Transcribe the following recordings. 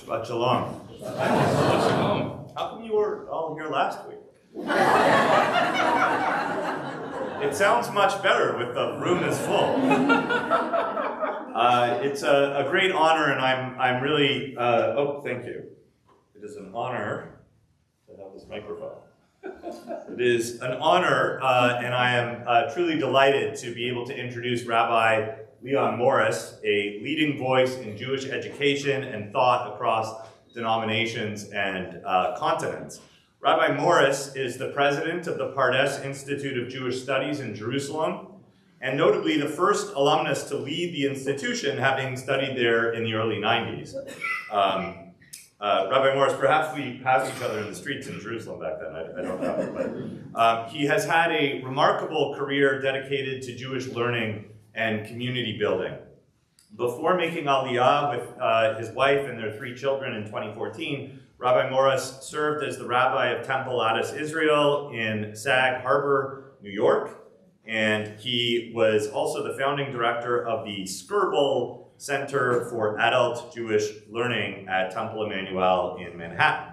Shabbat Shalom. Shabbat Shalom. How come you were all here last week? It sounds much better with the room is full. It's a great honor, and I'm really, thank you. It is an honor to have this microphone. It is an honor, and I am truly delighted to be able to introduce Rabbi Leon Morris, a leading voice in Jewish education and thought across denominations and continents. Rabbi Morris is the president of the Pardes Institute of Jewish Studies in Jerusalem, and notably the first alumnus to lead the institution, having studied there in the early 90s. Rabbi Morris, perhaps we passed each other in the streets in Jerusalem back then, I don't know, but he has had a remarkable career dedicated to Jewish learning and community building. Before making Aliyah with his wife and their 3 children in 2014, Rabbi Morris served as the rabbi of Temple Adas Israel in Sag Harbor, New York, and he was also the founding director of the Skirbel Center for Adult Jewish Learning at Temple Emmanuel in Manhattan.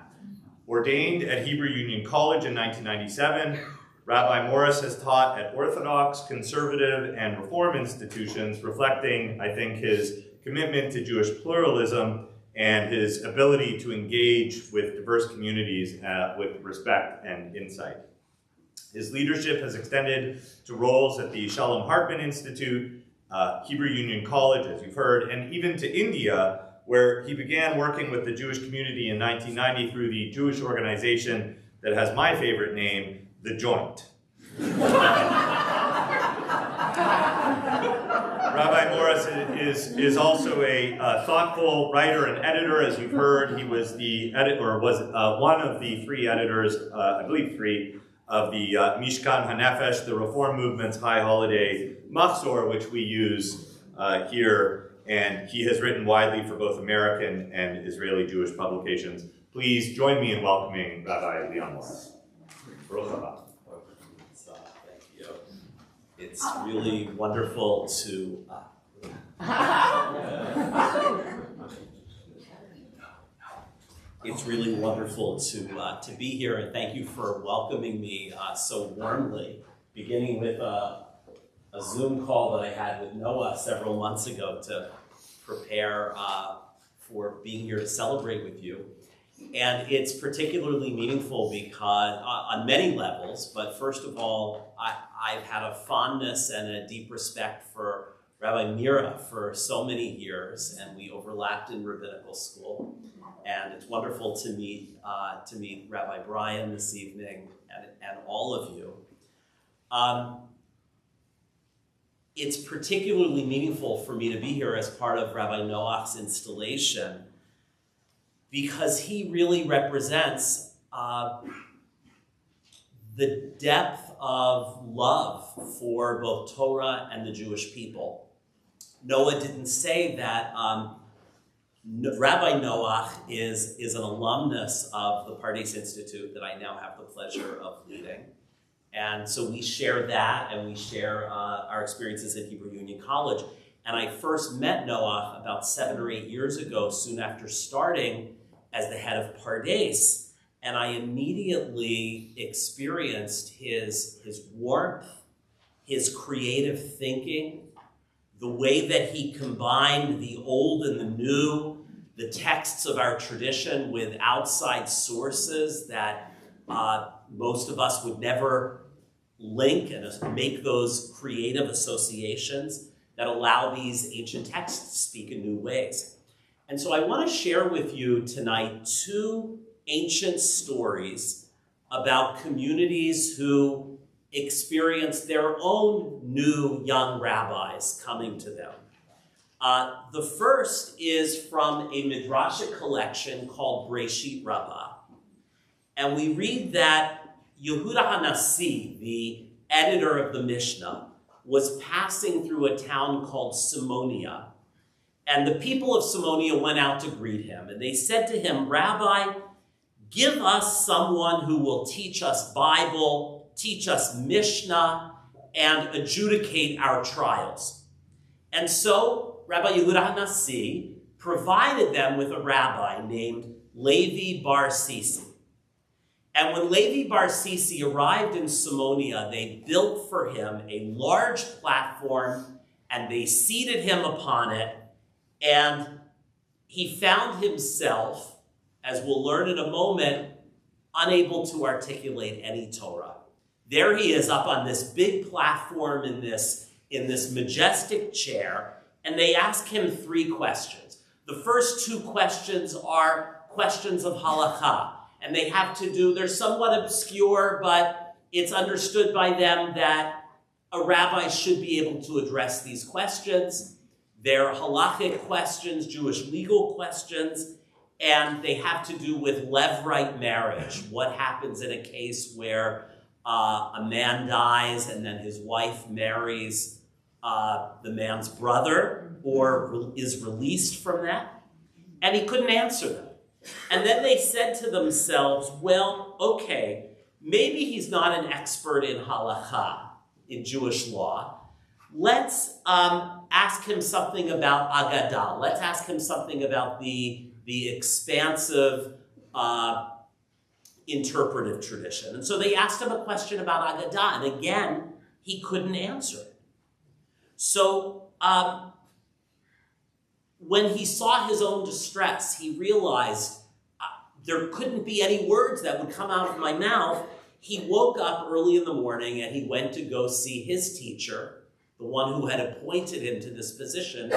Ordained at Hebrew Union College in 1997, Rabbi Morris has taught at Orthodox, conservative, and Reform institutions, reflecting, I think, his commitment to Jewish pluralism and his ability to engage with diverse communities with respect and insight. His leadership has extended to roles at the Shalom Hartman Institute, Hebrew Union College, as you've heard, and even to India, where he began working with the Jewish community in 1990 through the Jewish organization that has my favorite name, The Joint. Rabbi Morris is also a thoughtful writer and editor. As you've heard, he was the one of the 3 editors, I believe 3, of the Mishkan HaNefesh, the Reform Movement's high holiday Machzor, which we use here. And he has written widely for both American and Israeli Jewish publications. Please join me in welcoming Rabbi Leon Morris. Baruch haba. Thank you. It's really wonderful to to be here, and thank you for welcoming me so warmly, beginning with a Zoom call that I had with Noah several months ago to prepare for being here to celebrate with you. And it's particularly meaningful because, on many levels, but first of all, I've had a fondness and a deep respect for Rabbi Mira for so many years, and we overlapped in rabbinical school. And it's wonderful to meet Rabbi Brian this evening and all of you. It's particularly meaningful for me to be here as part of Rabbi Noach's installation, because he really represents the depth of love for both Torah and the Jewish people. Noah didn't say that Rabbi Noach is an alumnus of the Pardes Institute that I now have the pleasure of leading. And so we share that, and we share our experiences at Hebrew Union College. And I first met Noach about 7 or 8 years ago, soon after starting as the head of Pardes. And I immediately experienced his warmth, his creative thinking, the way that he combined the old and the new, the texts of our tradition with outside sources that most of us would never link and make those creative associations that allow these ancient texts to speak in new ways. And so I want to share with you tonight 2 ancient stories about communities who experienced their own new young rabbis coming to them. The first is from a midrashic collection called Breshit Rabbah. And we read that Yehuda HaNasi, the editor of the Mishnah, was passing through a town called Simonia. And the people of Simonia went out to greet him. And they said to him, "Rabbi, give us someone who will teach us Bible, teach us Mishnah, and adjudicate our trials." And so Rabbi Yehuda HaNasi provided them with a rabbi named Levi Bar Sisi. And when Levi Bar Sisi arrived in Simonia, they built for him a large platform and they seated him upon it. And he found himself, as we'll learn in a moment, unable to articulate any Torah. There he is up on this big platform in this majestic chair, and they ask him 3 questions. The first 2 questions are questions of halakha, and they have to do, they're somewhat obscure, but it's understood by them that a rabbi should be able to address these questions. They're halachic questions, Jewish legal questions, and they have to do with levirate marriage. What happens in a case where a man dies and then his wife marries the man's brother or is released from that? And he couldn't answer them. And then they said to themselves, well, okay, maybe he's not an expert in halakha, in Jewish law. Let's ask him something about Agadah. Let's ask him something about the expansive interpretive tradition. And so they asked him a question about Agadah, and again, he couldn't answer it. So when he saw his own distress, he realized there couldn't be any words that would come out of my mouth. He woke up early in the morning and he went to go see his teacher, the one who had appointed him to this position,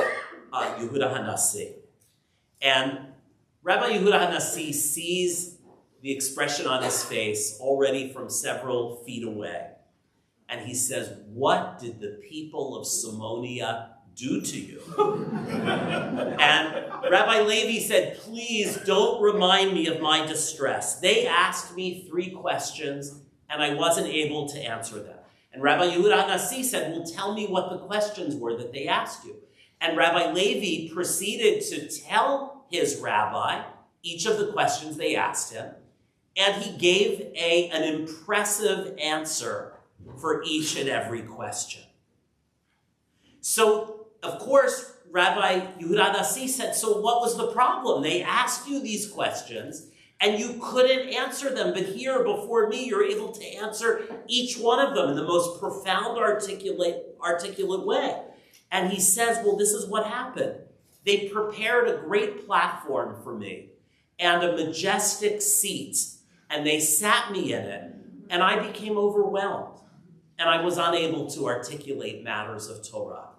Yehuda Hanassi. And Rabbi Yehuda Hanassi sees the expression on his face already from several feet away. And he says, what did the people of Simonia do to you? And Rabbi Levi said, please don't remind me of my distress. They asked me 3 questions and I wasn't able to answer them. And Rabbi Yehuda Hanassi said, well, tell me what the questions were that they asked you. And Rabbi Levi proceeded to tell his rabbi each of the questions they asked him. And he gave an impressive answer for each and every question. So, of course, Rabbi Yehuda Hanassi said, so what was the problem? They asked you these questions, and you couldn't answer them. But here, before me, you're able to answer each one of them in the most profound, articulate way. And he says, well, this is what happened. They prepared a great platform for me and a majestic seat, and they sat me in it, and I became overwhelmed, and I was unable to articulate matters of Torah.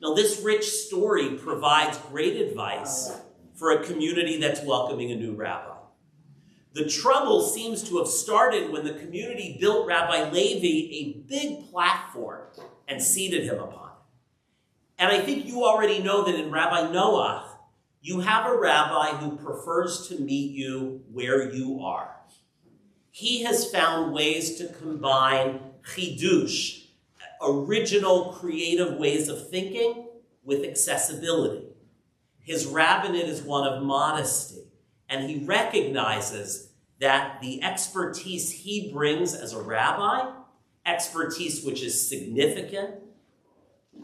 Now, this rich story provides great advice for a community that's welcoming a new rabbi. The trouble seems to have started when the community built Rabbi Levi a big platform and seated him upon it. And I think you already know that in Rabbi Noach, you have a rabbi who prefers to meet you where you are. He has found ways to combine chidush, original creative ways of thinking, with accessibility. His rabbinate is one of modesty, and he recognizes that the expertise he brings as a rabbi, expertise which is significant,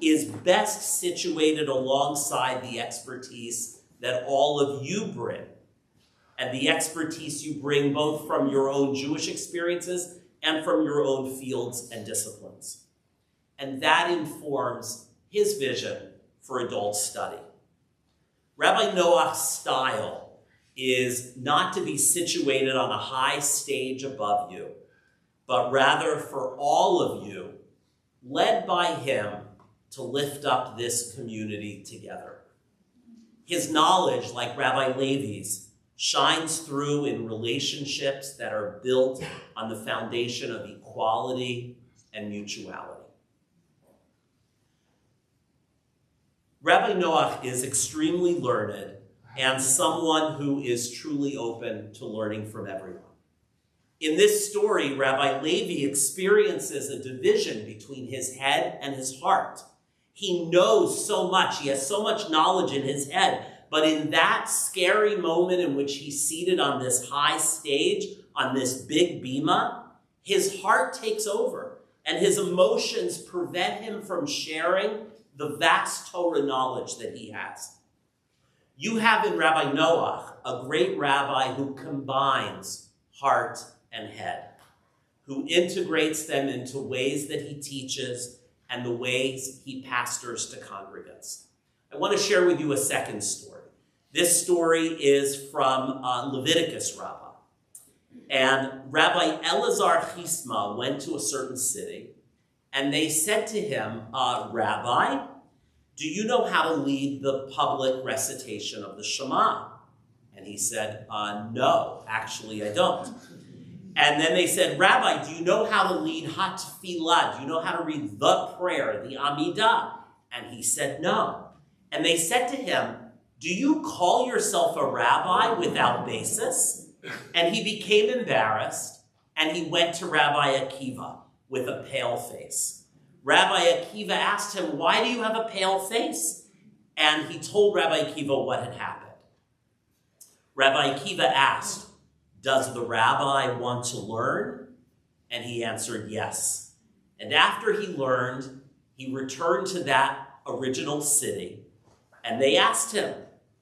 is best situated alongside the expertise that all of you bring, and the expertise you bring both from your own Jewish experiences and from your own fields and disciplines. And that informs his vision for adult study. Rabbi Noach's style is not to be situated on a high stage above you, but rather for all of you, led by him, to lift up this community together. His knowledge, like Rabbi Levi's, shines through in relationships that are built on the foundation of equality and mutuality. Rabbi Noach is extremely learned and someone who is truly open to learning from everyone. In this story, Rabbi Levi experiences a division between his head and his heart. He knows so much, he has so much knowledge in his head, but in that scary moment in which he's seated on this high stage, on this big bima, his heart takes over, and his emotions prevent him from sharing the vast Torah knowledge that he has. You have in Rabbi Noach a great rabbi who combines heart and head, who integrates them into ways that he teaches and the ways he pastors to congregants. I want to share with you a second story. This story is from Leviticus Rabbah. And Rabbi Elazar Chisma went to a certain city, and they said to him, Rabbi, do you know how to lead the public recitation of the Shema? And he said, no, actually I don't. And then they said, Rabbi, do you know how to lead HaTfilah? Do you know how to read the prayer, the Amidah? And he said, no. And they said to him, do you call yourself a rabbi without basis? And he became embarrassed, and he went to Rabbi Akiva with a pale face. Rabbi Akiva asked him, why do you have a pale face? And he told Rabbi Akiva what had happened. Rabbi Akiva asked, does the rabbi want to learn? And he answered yes. And after he learned, he returned to that original city, and they asked him,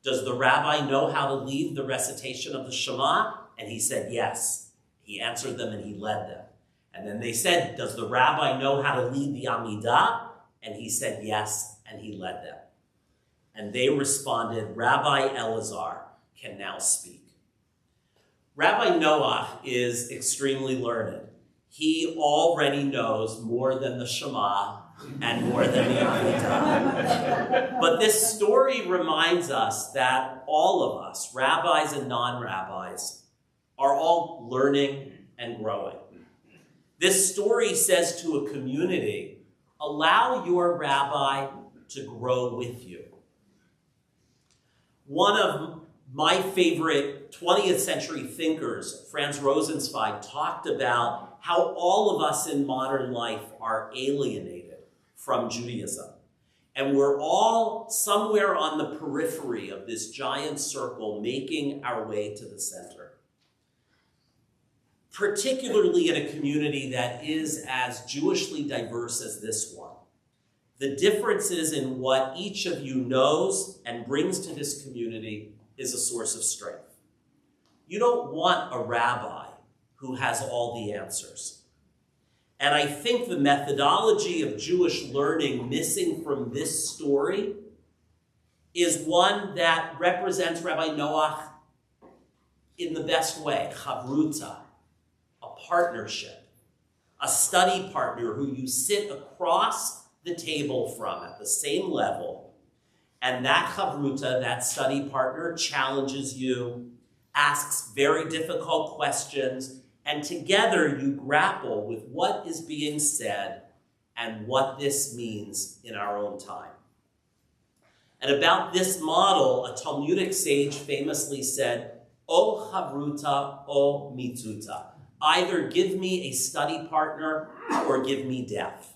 does the rabbi know how to lead the recitation of the Shema? And he said yes. He answered them and he led them. And then they said, does the rabbi know how to lead the Amidah? And he said yes, and he led them. And they responded, Rabbi Elazar can now speak. Rabbi Noach is extremely learned. He already knows more than the Shema and more than the Amidah. But this story reminds us that all of us, rabbis and non-rabbis, are all learning and growing. This story says to a community, allow your rabbi to grow with you. One of my favorite 20th century thinkers, Franz Rosenzweig, talked about how all of us in modern life are alienated from Judaism. And we're all somewhere on the periphery of this giant circle making our way to the center. Particularly in a community that is as Jewishly diverse as this one. The differences in what each of you knows and brings to this community is a source of strength. You don't want a rabbi who has all the answers. And I think the methodology of Jewish learning missing from this story is one that represents Rabbi Noach in the best way, chavruta, a partnership, a study partner who you sit across the table from at the same level, and that chavruta, that study partner, challenges you, asks very difficult questions, and together you grapple with what is being said and what this means in our own time. And about this model, a Talmudic sage famously said, O chavruta, o mitzuta. Either give me a study partner or give me death.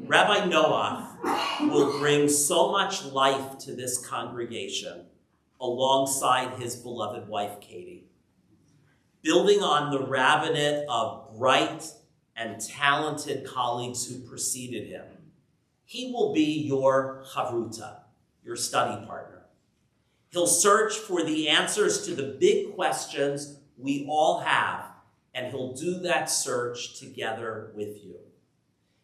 Rabbi Noach will bring so much life to this congregation alongside his beloved wife, Katie. Building on the rabbinate of bright and talented colleagues who preceded him, he will be your chavruta, your study partner. He'll search for the answers to the big questions we all have, and he'll do that search together with you.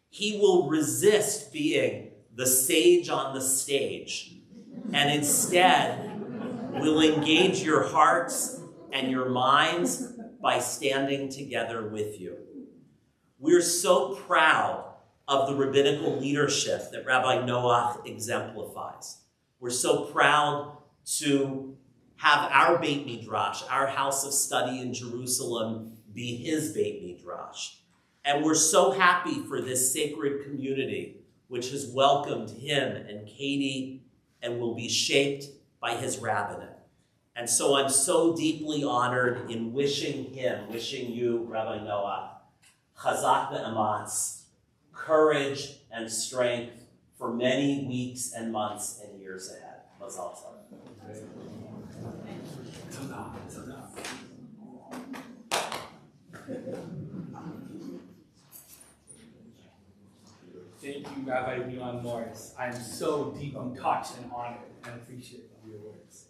He will resist being the sage on the stage, and instead will engage your hearts and your minds by standing together with you. We're so proud of the rabbinical leadership that Rabbi Noach exemplifies. We're so proud to have our Beit Midrash, our house of study in Jerusalem, be his Beit Midrash. And we're so happy for this sacred community, which has welcomed him and Katie and will be shaped by his rabbinate. And so I'm so deeply honored in wishing you, Rabbi Noach, chazak ve'ematz, courage and strength for many weeks and months and years ahead. Mazal tov. Thank you Rabbi Leon Morris. I am so deeply touched and honored and appreciative of your words.